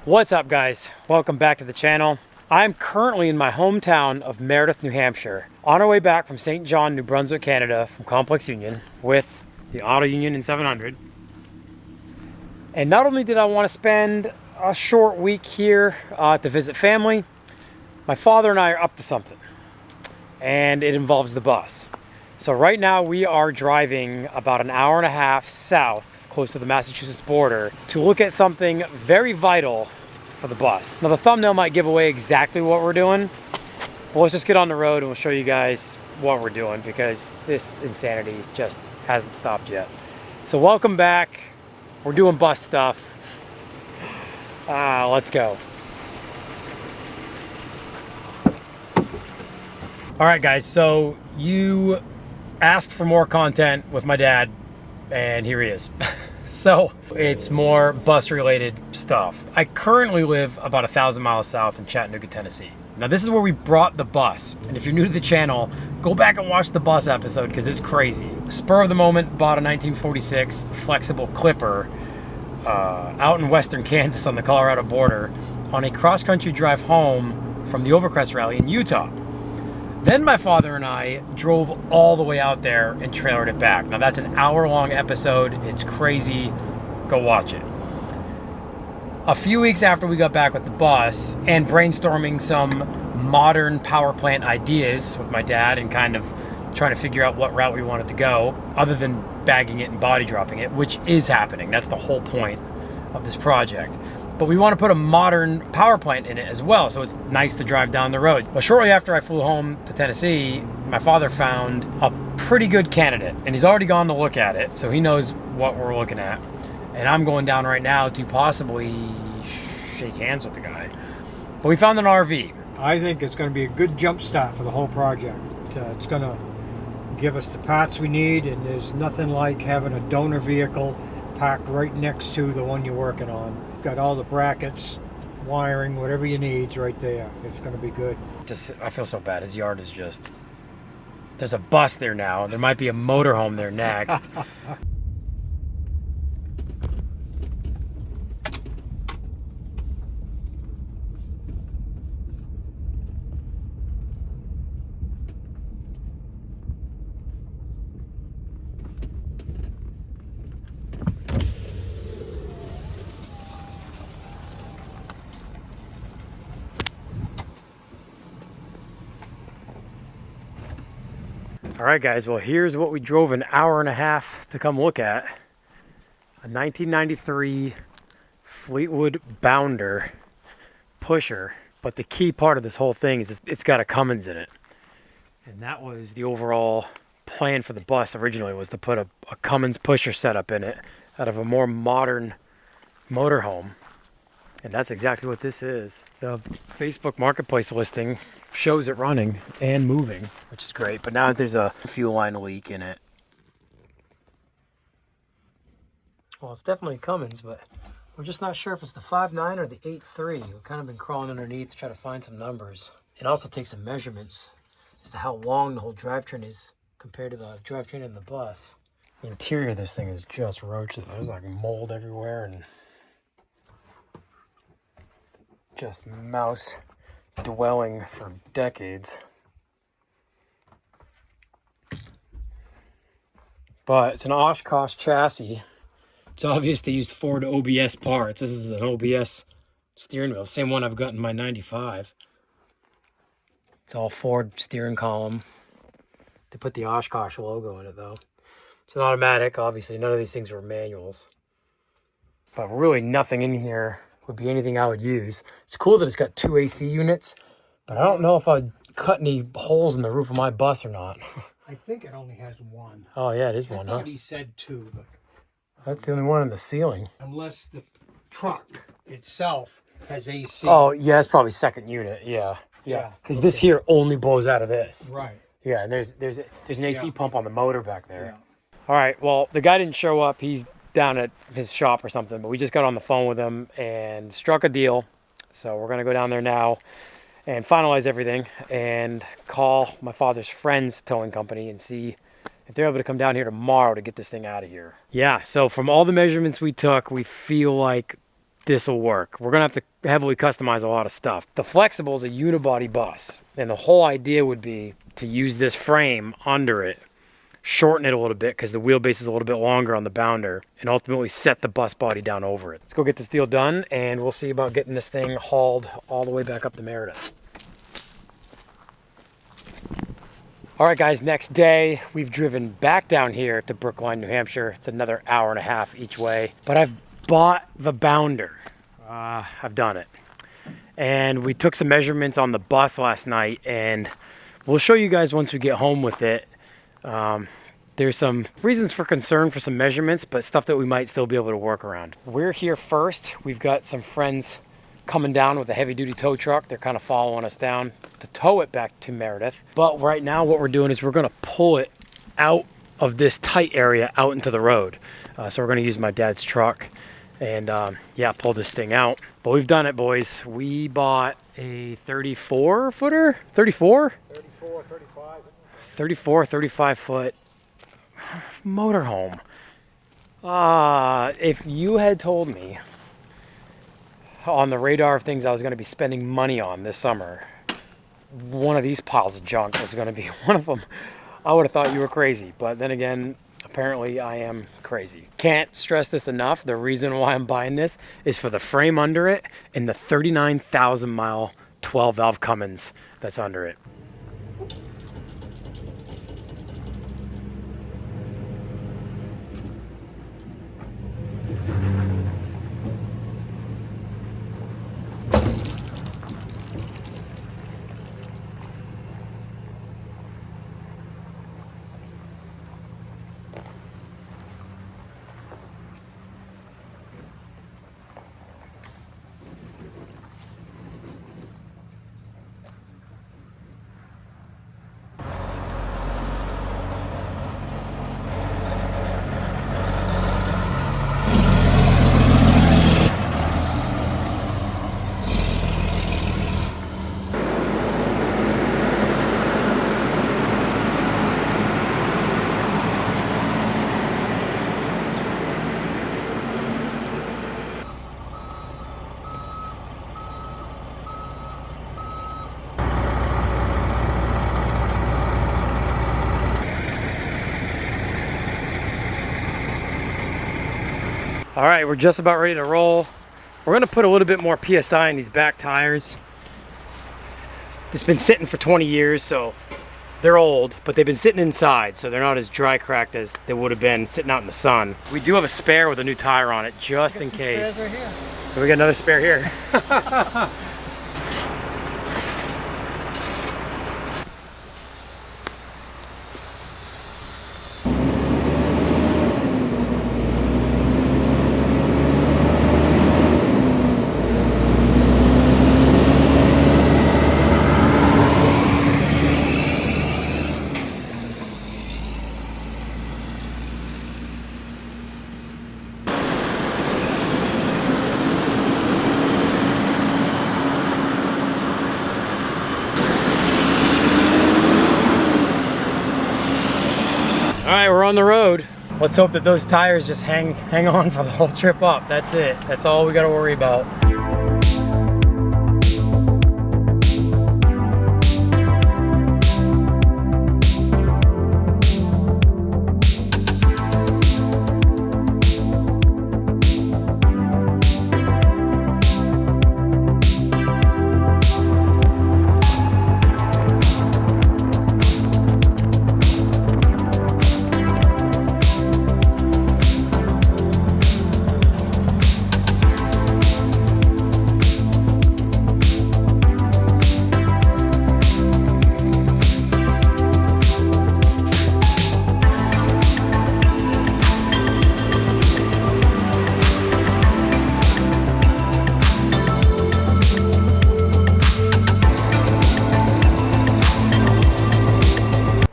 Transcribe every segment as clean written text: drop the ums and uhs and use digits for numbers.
What's up, guys? Welcome back to the channel. I'm currently in my hometown of Meredith, New Hampshire, on our way back from St. John, New Brunswick, Canada, from Complex Union with the Auto Union in 700. And not only did I want to spend a short week here to visit family, my father and I are up to something, and it involves the bus. So right now we are driving about an hour and a half south, close to the Massachusetts border, to look at something very vital for the bus. Now the thumbnail might give away exactly what we're doing, but let's just get on the road and we'll show you guys what we're doing, because this insanity just hasn't stopped yet. So welcome back. We're doing bus stuff. Let's go. All right, guys, so you asked for more content with my dad, and here he is. So it's more bus related stuff. I currently live about 1,000 miles south in Chattanooga, Tennessee. Now this is where we brought the bus. And if you're new to the channel, go back and watch the bus episode because it's crazy. Spur of the moment, bought a 1946 flexible Clipper out in western Kansas on the Colorado border on a cross-country drive home from the Overcrest Rally in Utah. Then my father and I drove all the way out there and trailered it back. Now that's an hour-long episode. It's crazy. Go watch it. A few weeks after we got back with the bus and brainstorming some modern power plant ideas with my dad and kind of trying to figure out what route we wanted to go, other than bagging it and body dropping it, which is happening. That's the whole point of this project. But we want to put a modern power plant in it as well, so it's nice to drive down the road. Well, shortly after I flew home to Tennessee, my father found a pretty good candidate, and he's already gone to look at it, so he knows what we're looking at. And I'm going down right now to possibly shake hands with the guy. But we found an RV. I think it's going to be a good jump start for the whole project. It's going to give us the parts we need, and there's nothing like having a donor vehicle parked right next to the one you're working on. Got all the brackets, wiring, whatever you need right there. It's going to be good. I feel so bad. His yard is just... There's a bus there now. There might be a motorhome there next. All right, guys, well, here's what we drove an hour and a half to come look at. A 1993 Fleetwood Bounder pusher. But the key part of this whole thing is it's got a Cummins in it. And that was the overall plan for the bus originally, was to put a Cummins pusher setup in it out of a more modern motorhome. And that's exactly what this is. The Facebook Marketplace listing shows it running and moving, which is great. But now there's a fuel line leak in it. Well, it's definitely Cummins, but we're just not sure if it's the 5.9 or the 8.3. We've kind of been crawling underneath to try to find some numbers. It also takes some measurements as to how long the whole drivetrain is compared to the drivetrain in the bus. The interior of this thing is just roached. There's like mold everywhere and just mouse dwelling for decades. But it's an Oshkosh chassis. It's obvious they used Ford OBS parts. This is an OBS steering wheel, same one I've got in my 95. It's all Ford steering column. They put the Oshkosh logo in it though. It's an automatic, obviously. None of these things were manuals. But really nothing in here would be anything I would use. It's cool that it's got 2 AC units, but I don't know if I'd cut any holes in the roof of my bus or not. I think it only has one. Oh yeah, it is one, I thought he said 2, but that's the only one in the ceiling. unless the truck itself has AC. Oh yeah, it's probably second unit. Yeah. Because this here only blows out of this. Right. Yeah, and there's an AC pump on the motor back there. Yeah. All right, well, the guy didn't show up. He's down at his shop or something, but we just got on the phone with him and struck a deal. So we're going to go down there now and finalize everything and call my father's friend's towing company and see if they're able to come down here tomorrow to get this thing out of here. Yeah, so from all the measurements we took, we feel like this will work. We're gonna have to heavily customize a lot of stuff. The flexible is a unibody bus, and the whole idea would be to use this frame under it, shorten it a little bit because the wheelbase is a little bit longer on the bounder, and ultimately set the bus body down over it. Let's go get this deal done, and we'll see about getting this thing hauled all the way back up to Meredith. All right, guys, next day, we've driven back down here to Brookline, New Hampshire. It's another hour and a half each way, but I've bought the bounder. I've done it. And we took some measurements on the bus last night, and we'll show you guys once we get home with it. There's some reasons for concern for some measurements, but stuff that we might still be able to work around. We're here first. We've got some friends coming down with a heavy duty tow truck. They're kind of following us down to tow it back to Meredith. But right now what we're doing is we're gonna pull it out of this tight area out into the road. So we're gonna use my dad's truck and yeah, pull this thing out. But we've done it, boys. We bought a 34 footer, 34? 34, 35. 34, 35 foot motorhome. If you had told me on the radar of things I was going to be spending money on this summer, one of these piles of junk was going to be one of them, I would have thought you were crazy. But then again, apparently I am crazy. Can't stress this enough. The reason why I'm buying this is for the frame under it and the 39,000 mile 12 valve Cummins that's under it. All right, we're just about ready to roll. We're gonna put a little bit more PSI in these back tires. It's been sitting for 20 years, so they're old, but they've been sitting inside, so they're not as dry cracked as they would have been sitting out in the sun. We do have a spare with a new tire on it, just in case. Right here. So we got another spare here. All right, we're on the road. Let's hope that those tires just hang on for the whole trip up. That's it. That's all we got to worry about.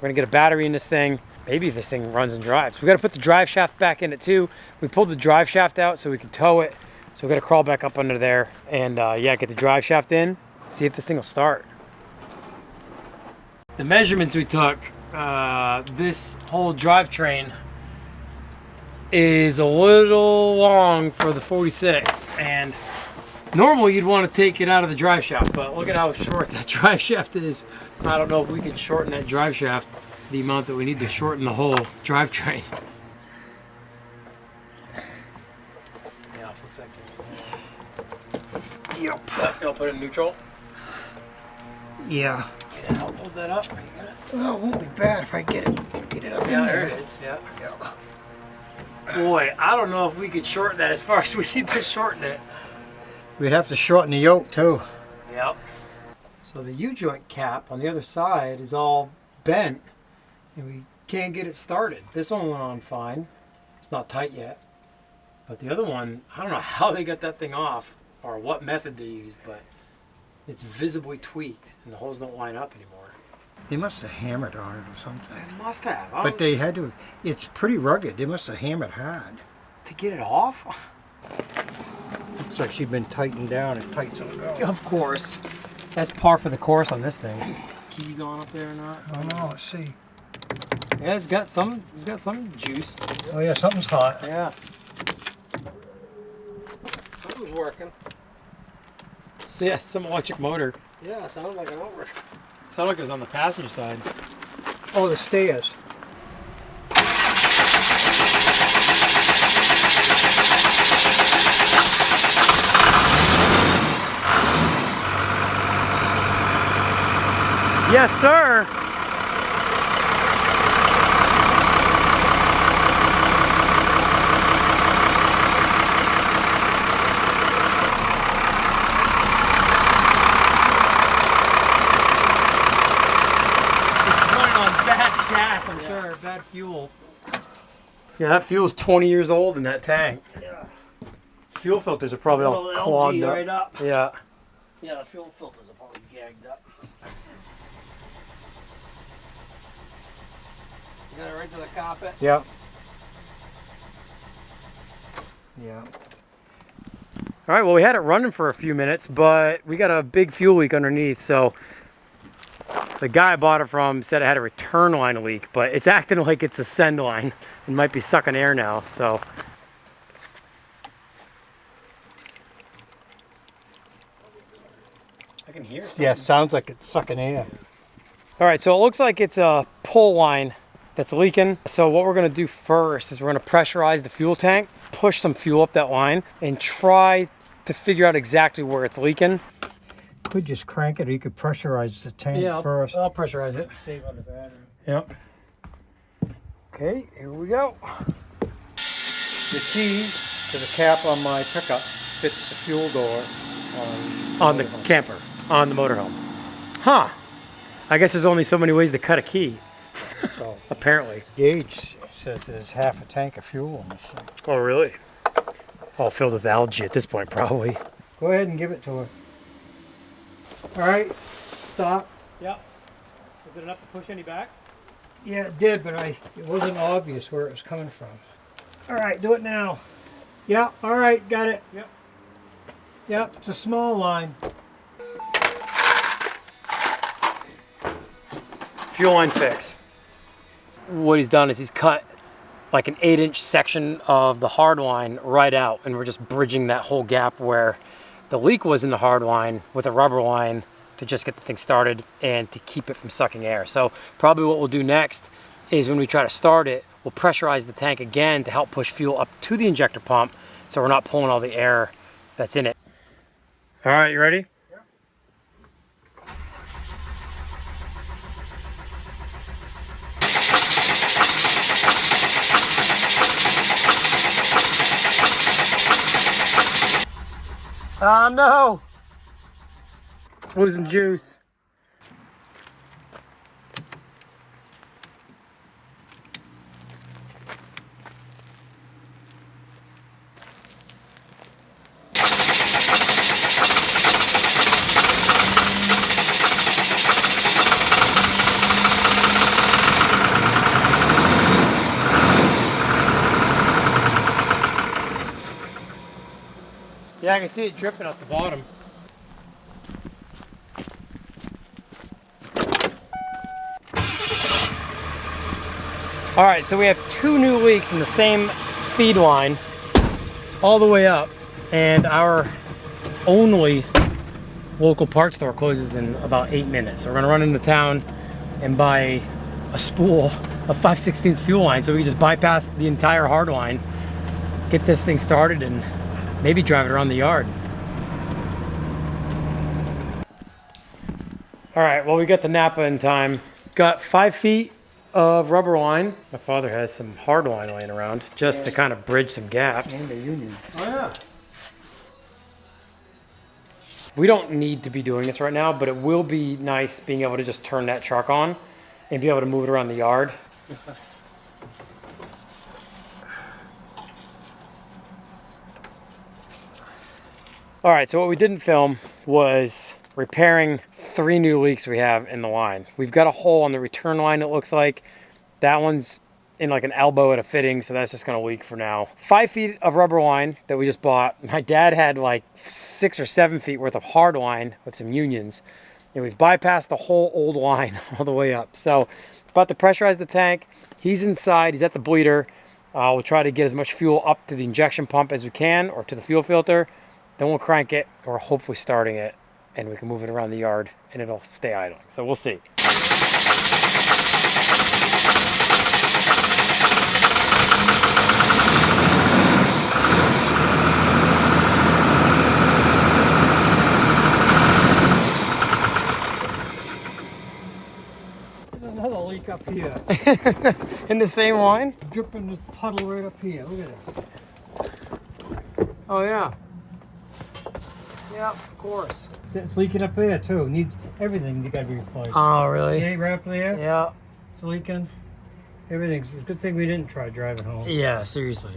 We're gonna get a battery in this thing. Maybe this thing runs and drives. We gotta put the drive shaft back in it too. We pulled the drive shaft out so we can tow it. So we gotta crawl back up under there and yeah, get the drive shaft in, see if this thing will start. The measurements we took, this whole drivetrain is a little long for the 46, and normally you'd want to take it out of the drive shaft, but look at how short that drive shaft is. I don't know if we can shorten that drive shaft the amount that we need to shorten the whole drivetrain. Yeah, looks like it. Yep. I'll put it in neutral. Yeah. Yeah, I'll hold that up. You got it? Well, it won't be bad if I get it up in Yeah, there. there it is. Yeah. Boy, I don't know if we could shorten that as far as we need to shorten it. We'd have to shorten the yoke too. Yep. So the U-joint cap on the other side is all bent, and we can't get it started. This one went on fine. It's not tight yet. But the other one, I don't know how they got that thing off or what method they used, but it's visibly tweaked and the holes don't line up anymore. They must have hammered on it or something. They must have. But they had to. It's pretty rugged. They must have hammered hard. To get it off? Looks like she's been tightened down as tight as it'll go. Of course. That's par for the course on this thing. Keys on up there or not? I don't know. Let's see. Yeah, it's got some juice. Oh yeah, something's hot. Yeah. Something's working. So yeah, some electric motor. Yeah, it sounds like an over. Sounded like it was on the passenger side. Oh, the stairs. Yes, sir. Gas, I'm sure. Bad fuel. Yeah, that fuel's 20 years old in that tank. Yeah. Fuel filters are probably all clogged up. Right up. Yeah. Yeah, the fuel filters are probably gagged up. You got it right to the carpet? Yep. Yeah. All right, well, we had it running for a few minutes, but we got a big fuel leak underneath, so the guy I bought it from said it had a return line leak, but it's acting like it's a send line. It might be sucking air now, so. I can hear something. Yeah, it sounds like it's sucking air. All right, so it looks like it's a pull line that's leaking. So what we're gonna do first is we're gonna pressurize the fuel tank, push some fuel up that line, and try to figure out exactly where it's leaking. Could just crank it, or you could pressurize the tank first. I'll pressurize it. Save on the battery. Yep. Okay, here we go. The key to the cap on my pickup fits the fuel door On the camper, on the motorhome. Huh. I guess there's only so many ways to cut a key. So Apparently. Gage says there's half a tank of fuel in this thing. Oh, really? All filled with algae at this point, probably. Go ahead and give it to her. All right, stop. Yep. Is it enough to push any back? Yeah, it did, but it wasn't obvious where it was coming from. All right, do it now. Yeah, all right, got it. Yep. Yep, it's a small line. Fuel line fix. What he's done is he's cut like an 8-inch section of the hard line right out, and we're just bridging that whole gap where the leak was in the hard line with a rubber line to just get the thing started and to keep it from sucking air. So probably what we'll do next is when we try to start it, we'll pressurize the tank again to help push fuel up to the injector pump so we're not pulling all the air that's in it. All right, you ready? No! Losing juice. Yeah, I can see it dripping at the bottom. All right, so we have two new leaks in the same feed line all the way up, and our only local parts store closes in about 8 minutes. So we're gonna run into town and buy a spool of 5/16 fuel line so we can just bypass the entire hard line, get this thing started, and maybe drive it around the yard. All right, well, we got the Napa in time. Got 5 feet of rubber line. My father has some hard line laying around just to kind of bridge some gaps. And the union. Oh yeah. We don't need to be doing this right now, but it will be nice being able to just turn that truck on and be able to move it around the yard. All right, so what we didn't film was repairing 3 new leaks we have in the line. We've got a hole on the return line, it looks like. That one's in like an elbow at a fitting, so that's just gonna leak for now. 5 feet of rubber line that we just bought. My dad had like 6 or 7 feet worth of hard line with some unions. And we've bypassed the whole old line all the way up. So about to pressurize the tank. He's inside, he's at the bleeder. We'll try to get as much fuel up to the injection pump as we can, or to the fuel filter. Then we'll crank it, or hopefully starting it, and we can move it around the yard and it'll stay idling. So we'll see. There's another leak up here. In the same line? Dripping the puddle right up here. Look at it. Oh yeah. Yeah, of course. It's leaking up there too. Needs everything. You got to be replaced. Oh really? Yeah, right up there. Yeah. It's leaking. Everything's. It's a good thing we didn't try driving home. Yeah, seriously.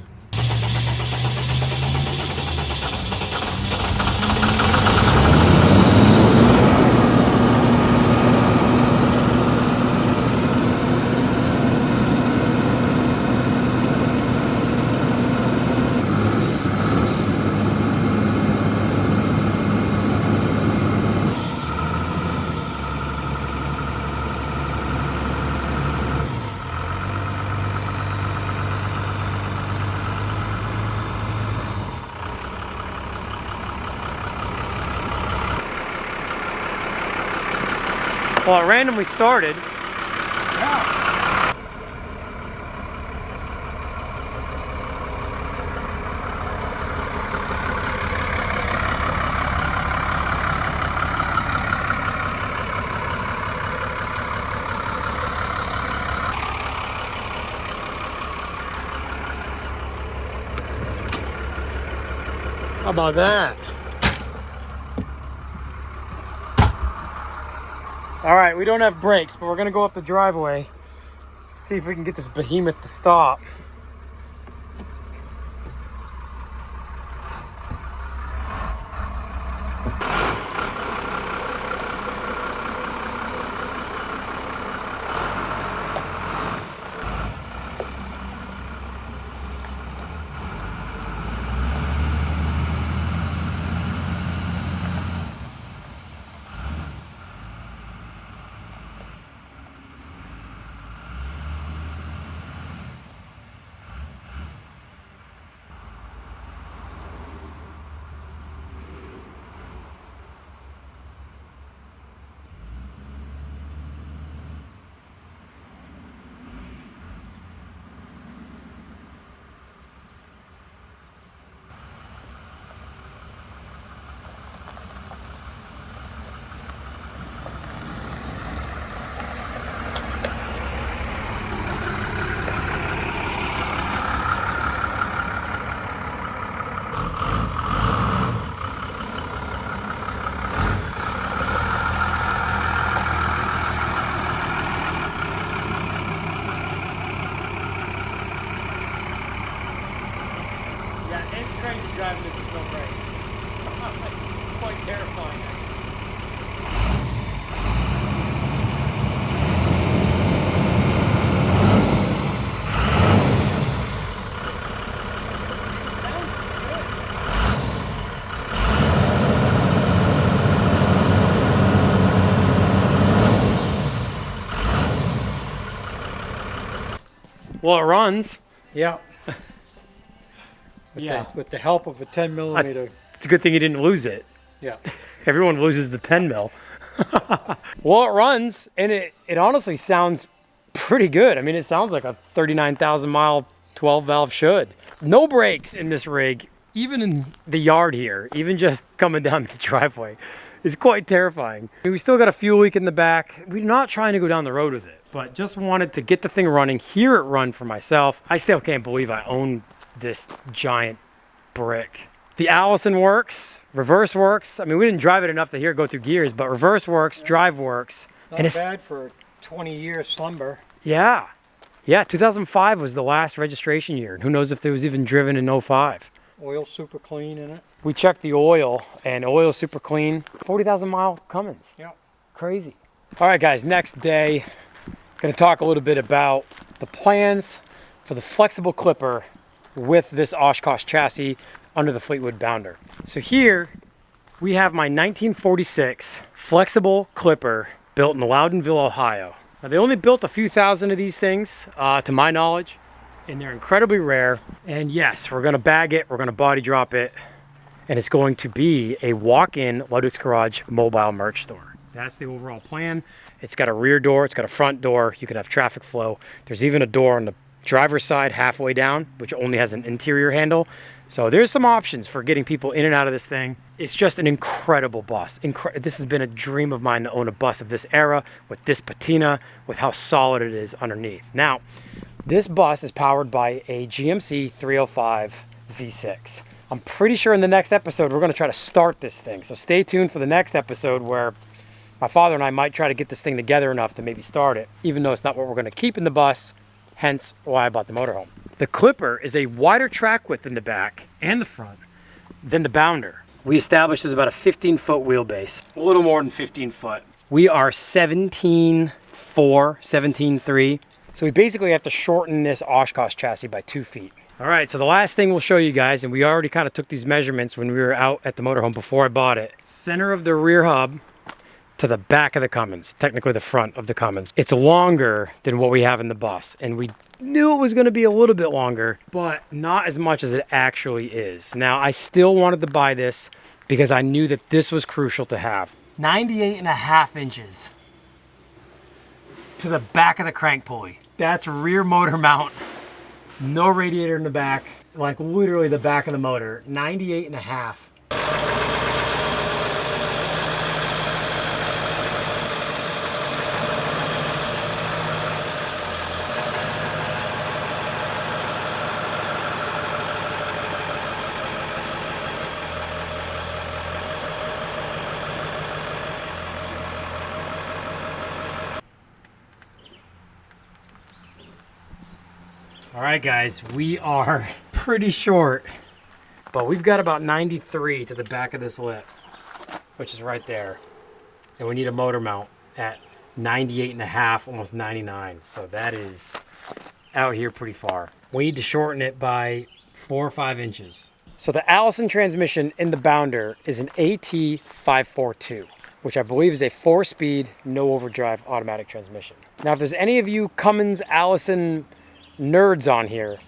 Well, it randomly started. Yeah. How about that? All right, we don't have brakes, but we're gonna go up the driveway, see if we can get this behemoth to stop. It's crazy driving this with no brakes. Quite terrifying. Well, it runs. Yeah. With the help of a 10 millimeter. It's a good thing you didn't lose it. Yeah. Everyone loses the 10 mil. Well, it runs, and it honestly sounds pretty good. I mean, it sounds like a 39,000 mile 12 valve should. No brakes in this rig, even in the yard here, even just coming down the driveway. Is quite terrifying. I mean, we still got a fuel leak in the back. We're not trying to go down the road with it, but just wanted to get the thing running, hear it run for myself. I still can't believe I own this giant brick. The Allison works, reverse works. I mean, we didn't drive it enough to hear it go through gears, but reverse works, drive works. Not bad for a 20-year slumber. Yeah. Yeah, 2005 was the last registration year. Who knows if it was even driven in 05. Oil super clean in it. We checked the oil, and oil super clean. 40,000 mile Cummins. Yeah. Crazy. All right, guys, next day, gonna talk a little bit about the plans for the flexible clipper with this Oshkosh chassis under the Fleetwood Bounder. So here we have my 1946 flexible clipper built in Loudonville, Ohio. Now they only built a few thousand of these things, to my knowledge, and they're incredibly rare. And yes, we're gonna bag it, we're gonna body drop it, and it's going to be a walk-in Ludwick's Garage mobile merch store. That's the overall plan. It's got a rear door, it's got a front door, you can have traffic flow. There's even a door on the driver's side halfway down, which only has an interior handle. So there's some options for getting people in and out of this thing. It's just an incredible bus. This has been a dream of mine to own a bus of this era with this patina, with how solid it is underneath. Now, this bus is powered by a GMC 305 V6. I'm pretty sure in the next episode, we're gonna try to start this thing. So stay tuned for the next episode where my father and I might try to get this thing together enough to maybe start it, even though it's not what we're gonna keep in the bus, hence why I bought the motorhome. The Clipper is a wider track width in the back and the front than the Bounder. We established there's about a 15-foot wheelbase, a little more than 15 foot. We are 17.4, 17.3. So we basically have to shorten this Oshkosh chassis by 2 feet. All right, so the last thing we'll show you guys, and we already kind of took these measurements when we were out at the motorhome before I bought it. Center of the rear hub to the back of the Cummins, technically the front of the Cummins. It's longer than what we have in the bus, and we knew it was gonna be a little bit longer, but not as much as it actually is. Now, I still wanted to buy this because I knew that this was crucial to have. 98.5 inches to the back of the crank pulley. That's rear motor mount. No radiator in the back, like literally the back of the motor. 98.5. All right, guys, we are pretty short, but we've got about 93 to the back of this lip, which is right there. And we need a motor mount at 98.5, almost 99. So that is out here pretty far. We need to shorten it by 4 or 5 inches. So the Allison transmission in the Bounder is an AT542, which I believe is a 4-speed, no overdrive automatic transmission. Now, if there's any of you Cummins Allison nerds on here,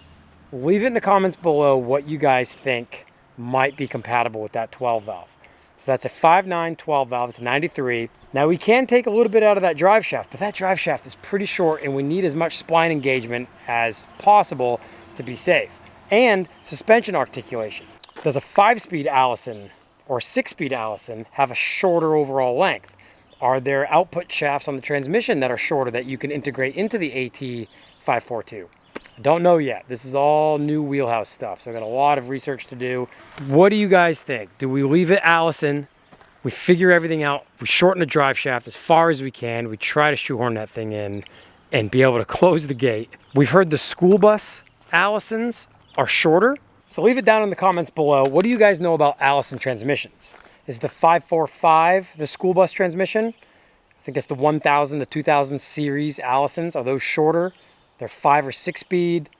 leave it in the comments below what you guys think might be compatible with that 12 valve. So that's a 5.9 12 valve, it's a 93. Now we can take a little bit out of that drive shaft, but that drive shaft is pretty short and we need as much spline engagement as possible to be safe. And suspension articulation. Does a 5-speed Allison or 6-speed Allison have a shorter overall length? Are there output shafts on the transmission that are shorter that you can integrate into the AT542? I don't know yet. This is all new wheelhouse stuff, so I've got a lot of research to do. What do you guys think? Do we leave it Allison? We figure everything out. We shorten the drive shaft as far as we can. We try to shoehorn that thing in and be able to close the gate. We've heard the school bus Allisons are shorter, so leave it down in the comments below. What do you guys know about Allison transmissions? Is the 545 the school bus transmission? I think it's the 1000 to 2000 series Allisons. Are those shorter? They're 5 or 6 speed.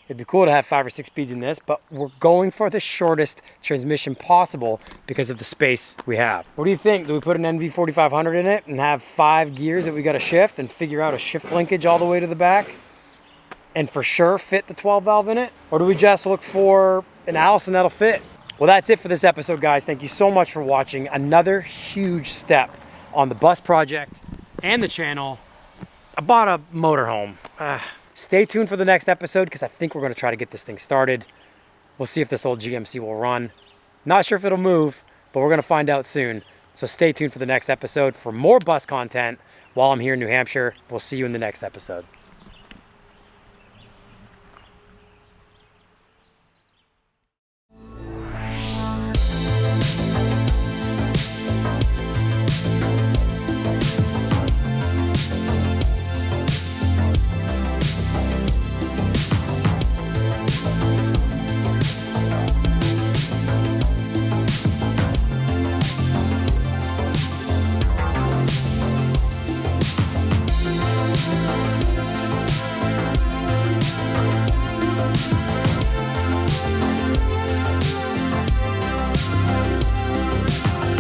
It'd be cool to have 5 or 6 speeds in this, but we're going for the shortest transmission possible because of the space we have. What do you think? Do we put an NV4500 in it and have 5 gears that we got to shift and figure out a shift linkage all the way to the back and for sure fit the 12 valve in it? Or do we just look for an Allison that'll fit. Well, that's it for this episode, guys. Thank you so much for watching. Another huge step on the bus project and the channel. I bought a motorhome. Stay tuned for the next episode because I think we're going to try to get this thing started. We'll see if this old GMC will run. Not sure if it'll move, but we're going to find out soon. So stay tuned for the next episode for more bus content while I'm here in New Hampshire. We'll see you in the next episode.